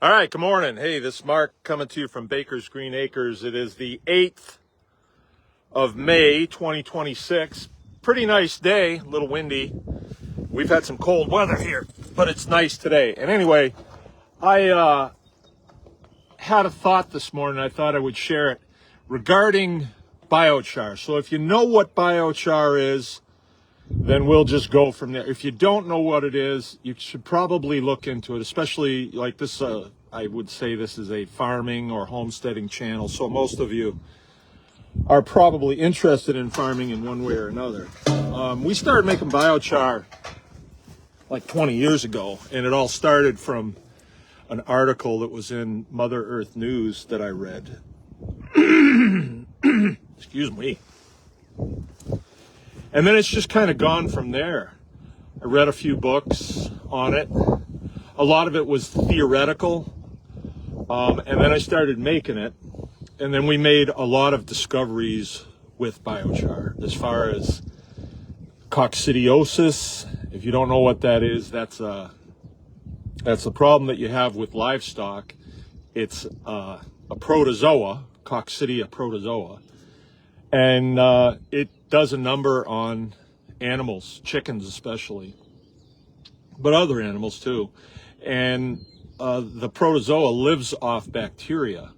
All right, good morning. Hey, this is Mark coming to you from Baker's Green Acres. It is the 8th of May, 2026. Pretty nice day, a little windy. We've had some cold weather here, but it's nice today. And anyway, I had a thought this morning. I thought I would share it regarding biochar. So if you know what biochar is, then we'll just go from there. If you don't know what it is, you should probably look into it, especially like this. I would say this is a farming or homesteading channel, so most of you are probably interested in farming in one way or another. We started making biochar like 20 years ago, and it all started from an article that was in Mother Earth News that I read. Excuse me. And then it's just kind of gone from there. I read a few books on it. A lot of it was theoretical. And then I started making it. And then we made a lot of discoveries with biochar as far as coccidiosis. If you don't know what that is, that's a problem that you have with livestock. It's a protozoa, Coccidia protozoa. And it does a number on animals, chickens especially, but other animals too. And the protozoa lives off bacteria.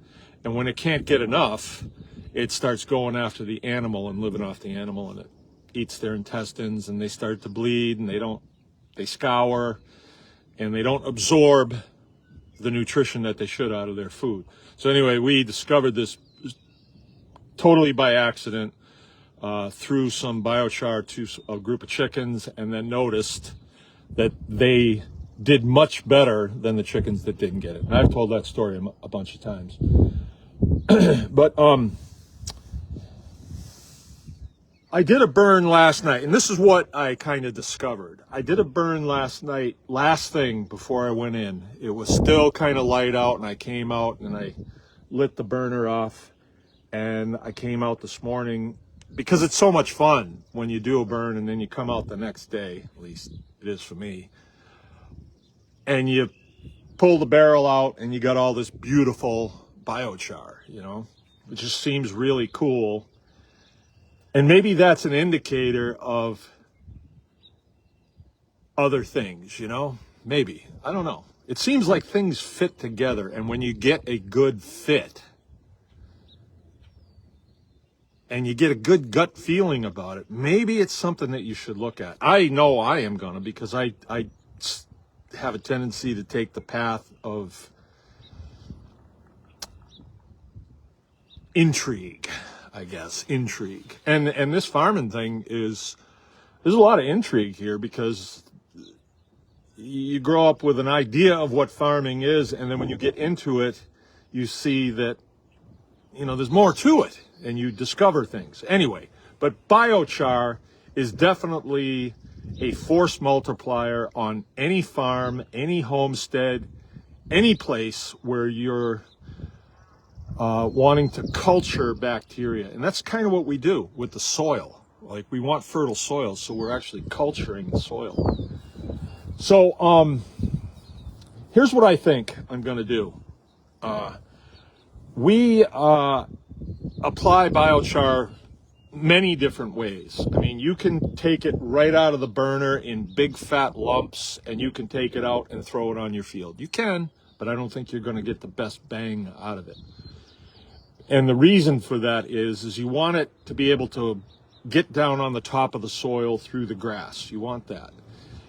And when it can't get enough, it starts going after the animal and living off the animal, and it eats their intestines, and they start to bleed, and they scour, and they don't absorb the nutrition that they should out of their food. So anyway, we discovered this totally by accident through some biochar to a group of chickens, and then noticed that they did much better than the chickens that didn't get it. And I've told that story a bunch of times. But I did a burn last night, and this is what I kind of discovered. I did a burn last night, last thing before I went in. It was still kind of light out, and I came out and I lit the burner off, and I came out this morning because it's so much fun when you do a burn and then you come out the next day, at least it is for me, and you pull the barrel out and you got all this beautiful biochar, it just seems really cool. And maybe that's an indicator of other things, maybe, I don't know. It seems like things fit together, and when you get a good fit and you get a good gut feeling about it, maybe it's something that you should look at. I know I am gonna, because I have a tendency to take the path of intrigue, I guess. Intrigue. And this farming thing there's a lot of intrigue here, because you grow up with an idea of what farming is, and then when you get into it, you see that, there's more to it, and you discover things. Anyway, but biochar is definitely a force multiplier on any farm, any homestead, any place where you're wanting to culture bacteria. And that's kind of what we do with the soil. Like, we want fertile soil, so we're actually culturing the soil. So here's what I think I'm going to do. We apply biochar many different ways. I mean, you can take it right out of the burner in big fat lumps, and you can take it out and throw it on your field. You can, but I don't think you're going to get the best bang out of it. And the reason for that is you want it to be able to get down on the top of the soil through the grass. You want that.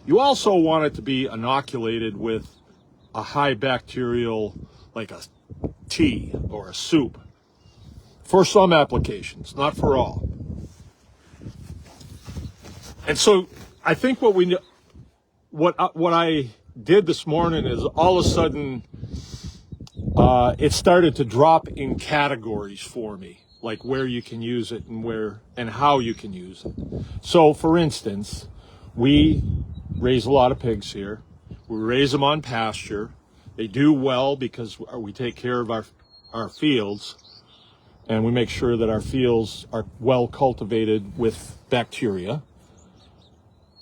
You also want it to be inoculated with a high bacterial, like a tea or a soup, for some applications, not for all. And so I think what I did this morning is, all of a sudden it started to drop in categories for me, like where you can use it and how you can use it. So for instance, we raise a lot of pigs here. We raise them on pasture. They do well because we take care of our fields, and we make sure that our fields are well cultivated with bacteria.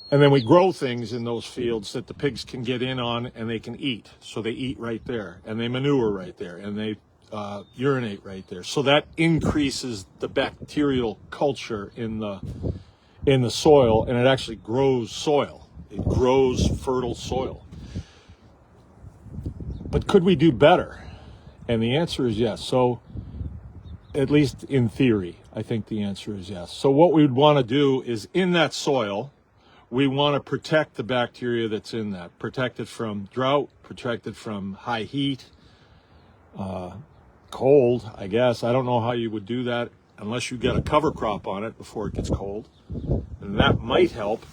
And then we grow things in those fields that the pigs can get in on and they can eat. So they eat right there, and they manure right there, and they urinate right there. So that increases the bacterial culture in the soil, and it actually grows soil. It grows fertile soil. But could we do better? And the answer is yes. So at least in theory, I think the answer is yes. So what we would want to do is in that soil, we want to protect the bacteria that's in that, protect it from drought, protect it from high heat, cold, I guess. I don't know how you would do that unless you get a cover crop on it before it gets cold, and that might help.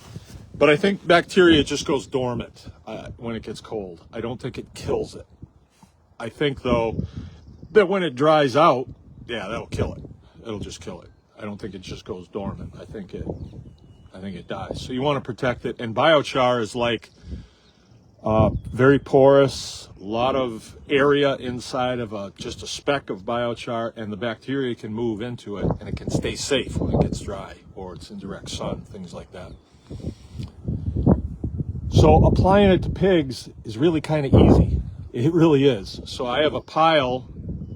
But I think bacteria just goes dormant when it gets cold. I don't think it kills it. I think, though, that when it dries out, yeah, that'll kill it. It'll just kill it. I don't think it just goes dormant. I think it dies. So you want to protect it. And biochar is like very porous, a lot of area inside of just a speck of biochar, and the bacteria can move into it, and it can stay safe when it gets dry or it's in direct sun, things like that. So applying it to pigs is really kind of easy. It really is. So I have a pile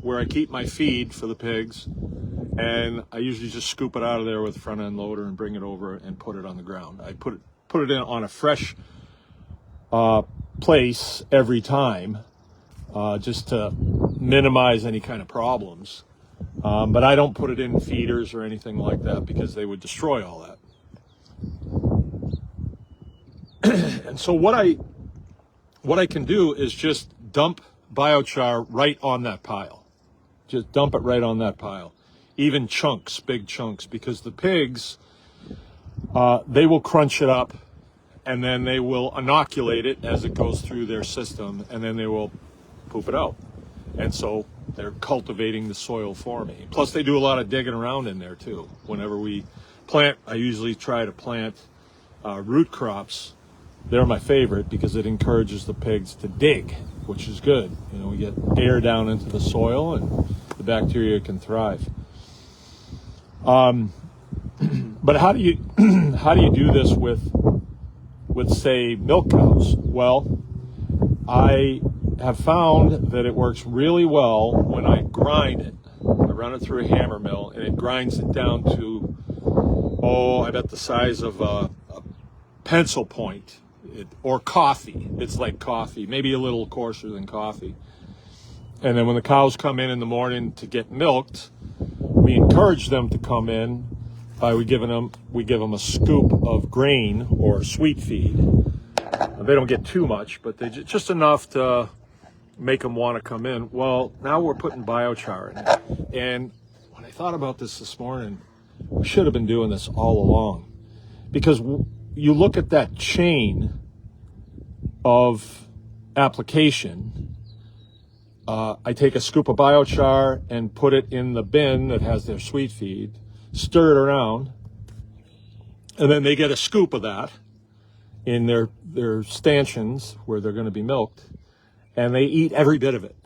where I keep my feed for the pigs, and I usually just scoop it out of there with a front end loader and bring it over and put it on the ground. I put it in on a fresh place every time, just to minimize any kind of problems. But I don't put it in feeders or anything like that because they would destroy all that. And so what I can do is just dump biochar right on that pile. Just dump it right on that pile. Even chunks, big chunks, because the pigs, they will crunch it up, and then they will inoculate it as it goes through their system, and then they will poop it out. And so they're cultivating the soil for me. Plus they do a lot of digging around in there too. Whenever we plant, I usually try to plant root crops. They're my favorite because it encourages the pigs to dig, which is good. You know, we get air down into the soil and the bacteria can thrive. But how do you do this with say milk cows? Well, I have found that it works really well when I grind it. I run it through a hammer mill and it grinds it down to, I bet the size of a pencil point, or coffee. It's like coffee, maybe a little coarser than coffee. And then when the cows come in the morning to get milked, we encourage them to come in by we give them a scoop of grain or sweet feed. They don't get too much, but they just enough to make them want to come in. Well, now we're putting biochar in it. And when I thought about this morning, we should have been doing this all along, because you look at that chain of application. I take a scoop of biochar and put it in the bin that has their sweet feed, stir it around, and then they get a scoop of that in their stanchions where they're going to be milked, and they eat every bit of it.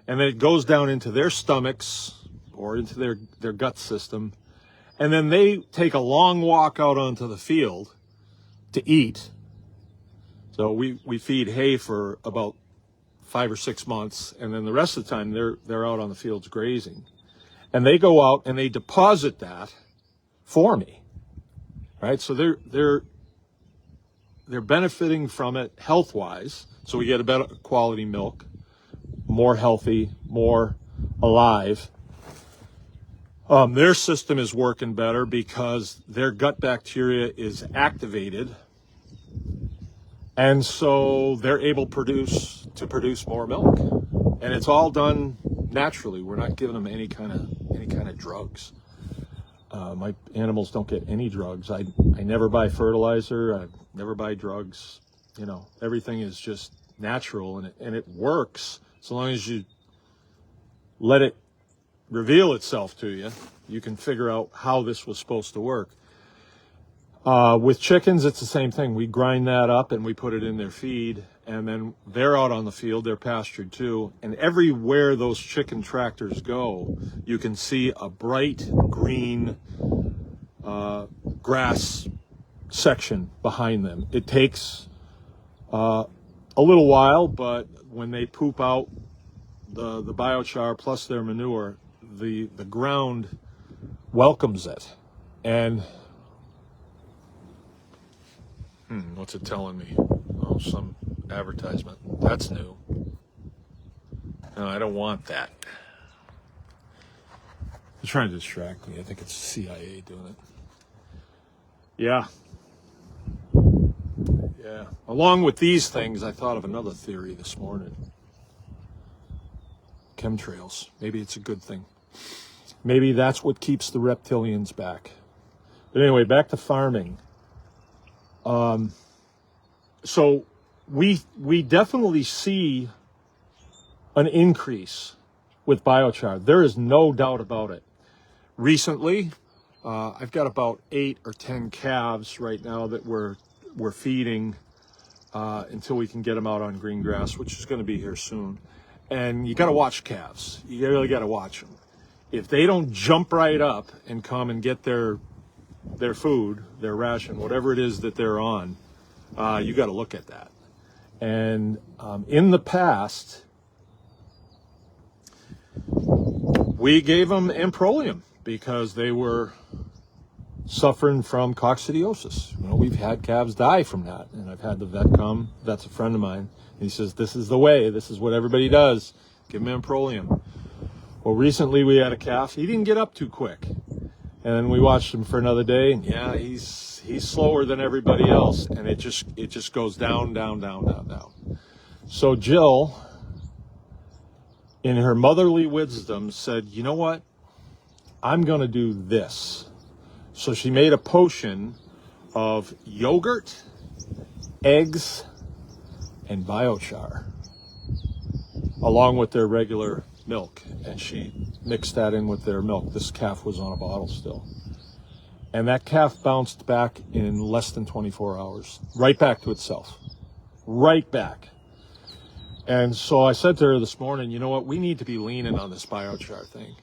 And then it goes down into their stomachs or into their gut system, and then they take a long walk out onto the field to eat. So we feed hay for about 5 or 6 months, and then the rest of the time they're out on the fields grazing. And they go out and they deposit that for me. Right? So they're benefiting from it health-wise. So we get a better quality milk, more healthy, more alive. Their system is working better because their gut bacteria is activated, and so they're able to produce more milk, and it's all done naturally. We're not giving them any kind of drugs. My animals don't get any drugs. I never buy fertilizer. I never buy drugs. You know, everything is just natural, and it works so long as you let it reveal itself to you. You can figure out how this was supposed to work. With chickens, it's the same thing. We grind that up and we put it in their feed, and then they're out on the field. They're pastured too. And everywhere those chicken tractors go, you can see a bright green grass section behind them. It takes a little while, but when they poop out the biochar plus their manure, the ground welcomes it. And what's it telling me? Oh, some advertisement. That's new. No, I don't want that. They're trying to distract me. I think it's CIA doing it. Yeah. Yeah. Along with these things, I thought of another theory this morning. Chemtrails. Maybe it's a good thing. Maybe that's what keeps the reptilians back. But anyway, back to farming. So we definitely see an increase with biochar. There is no doubt about it. Recently, I've got about 8 or 10 calves right now that we're feeding until we can get them out on green grass, which is going to be here soon. And you got to watch calves. You really got to watch them. If they don't jump right up and come and get their food, their ration, whatever it is that they're on, you got to look at that. And in the past, we gave them amprolium because they were suffering from coccidiosis. You know, we've had calves die from that, and I've had the vet come. That's a friend of mine. And he says, this is the way. This is what everybody does. Give them amprolium. Well, recently we had a calf. He didn't get up too quick. And we watched him for another day, and yeah, he's slower than everybody else, and it just goes down, down, down, down, down. So Jill, in her motherly wisdom, said, you know what? I'm going to do this. So she made a potion of yogurt, eggs, and biochar, along with their regular milk. And she mixed that in with their milk. This calf was on a bottle still. And that calf bounced back in less than 24 hours. Right back to itself. Right back. And so I said to her this morning, you know what, we need to be leaning on this biochar thing.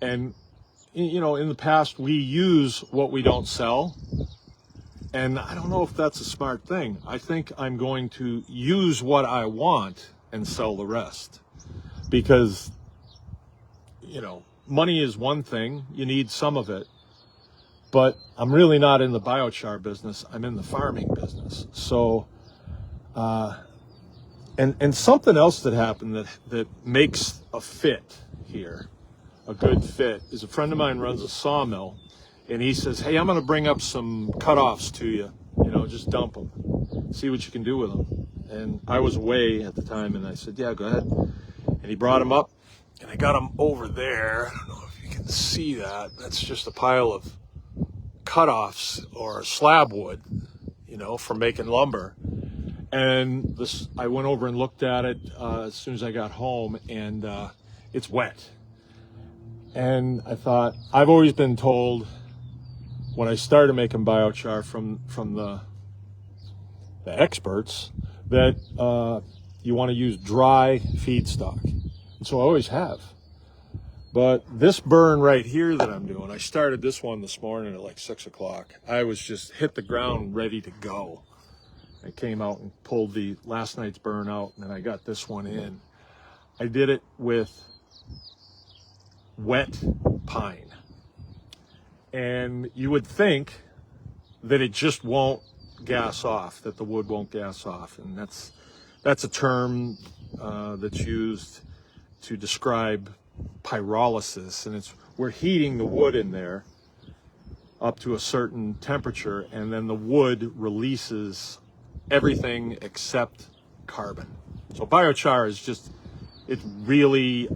And, you know, in the past, we use what we don't sell. And I don't know if that's a smart thing. I think I'm going to use what I want and sell the rest. Because, you know, money is one thing. You need some of it. But I'm really not in the biochar business. I'm in the farming business. So, and something else that happened that makes a fit here, a good fit, is a friend of mine runs a sawmill, and he says, hey, I'm going to bring up some cutoffs to you, you know, just dump them, see what you can do with them. And I was away at the time, and I said, yeah, go ahead. And he brought them up, and I got them over there. I don't know if you can see that. That's just a pile of cutoffs or slab wood, you know, for making lumber. And this, I went over and looked at it as soon as I got home, and it's wet. And I thought, I've always been told when I started making biochar from the experts that you want to use dry feedstock. And so I always have. But this burn right here that I'm doing, I started this one this morning at like 6 o'clock. I was just hit the ground ready to go. I came out and pulled the last night's burn out, and then I got this one in. I did it with wet pine. And you would think that it just won't gas off, that the wood won't gas off. And that's a term that's used to describe pyrolysis, and it's we're heating the wood in there up to a certain temperature, and then the wood releases everything except carbon. So biochar is just, it's really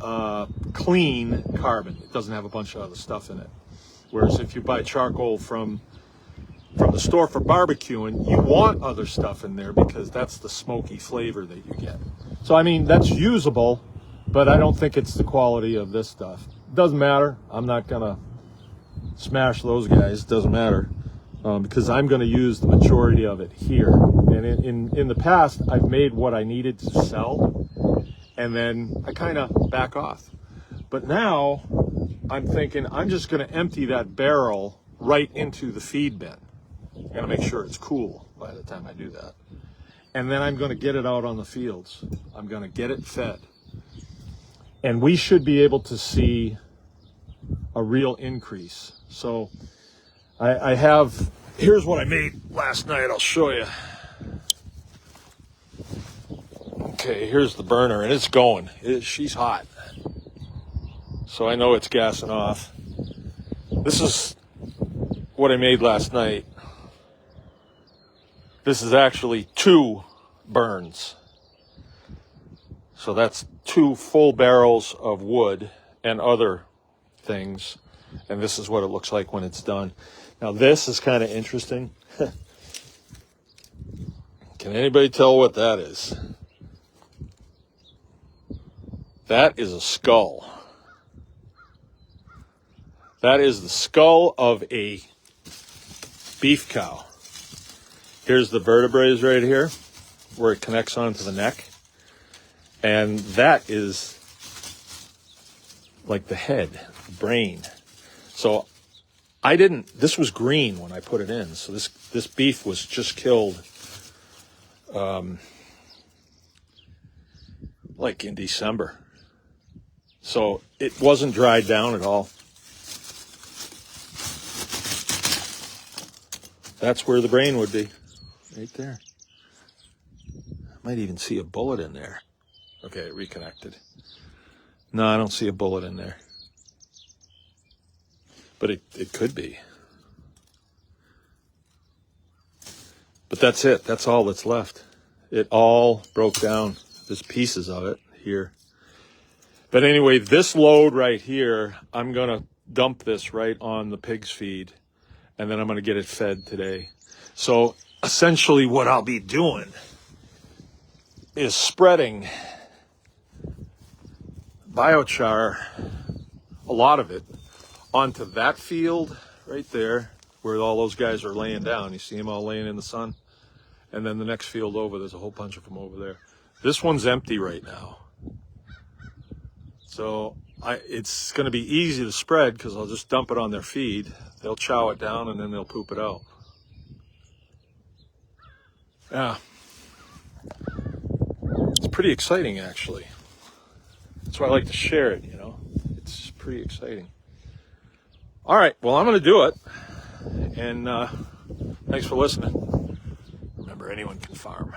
clean carbon. It doesn't have a bunch of other stuff in it. Whereas if you buy charcoal from the store for barbecuing, you want other stuff in there because that's the smoky flavor that you get. So I mean, that's usable, but I don't think it's the quality of this stuff. Doesn't matter. I'm not gonna smash those guys. Doesn't matter. Because I'm going to use the majority of it here. And in the past, I've made what I needed to sell, and then I kind of back off. But now I'm thinking I'm just going to empty that barrel right into the feed bin. I'm gonna make sure it's cool by the time I do that. And then I'm gonna get it out on the fields. I'm gonna get it fed. And we should be able to see a real increase. So I have, here's what I made last night, I'll show you. Okay, here's the burner, and it's going. She's hot. So I know it's gassing off. This is what I made last night. This is actually 2 burns. So that's 2 full barrels of wood and other things. And this is what it looks like when it's done. Now this is kind of interesting. Can anybody tell what that is? That is a skull. That is the skull of a beef cow. Here's the vertebrae right here, where it connects onto the neck. And that is like the head, the brain. So this was green when I put it in. So this beef was just killed like in December. So it wasn't dried down at all. That's where the brain would be, right there. I might even see a bullet in there. Okay, it reconnected. No, I don't see a bullet in there. But it could be. But that's it. That's all that's left. It all broke down. There's pieces of it here. But anyway, this load right here, I'm going to dump this right on the pig's feed. And then I'm going to get it fed today. So essentially what I'll be doing is spreading biochar, a lot of it, onto that field right there where all those guys are laying down. You see them all laying in the sun? And then the next field over, there's a whole bunch of them over there. This one's empty right now. So it's going to be easy to spread because I'll just dump it on their feed. They'll chow it down and then they'll poop it out. Yeah. It's pretty exciting, actually. That's why I like to share it, you know. It's pretty exciting. All right, well, I'm going to do it. And thanks for listening. Remember, anyone can farm.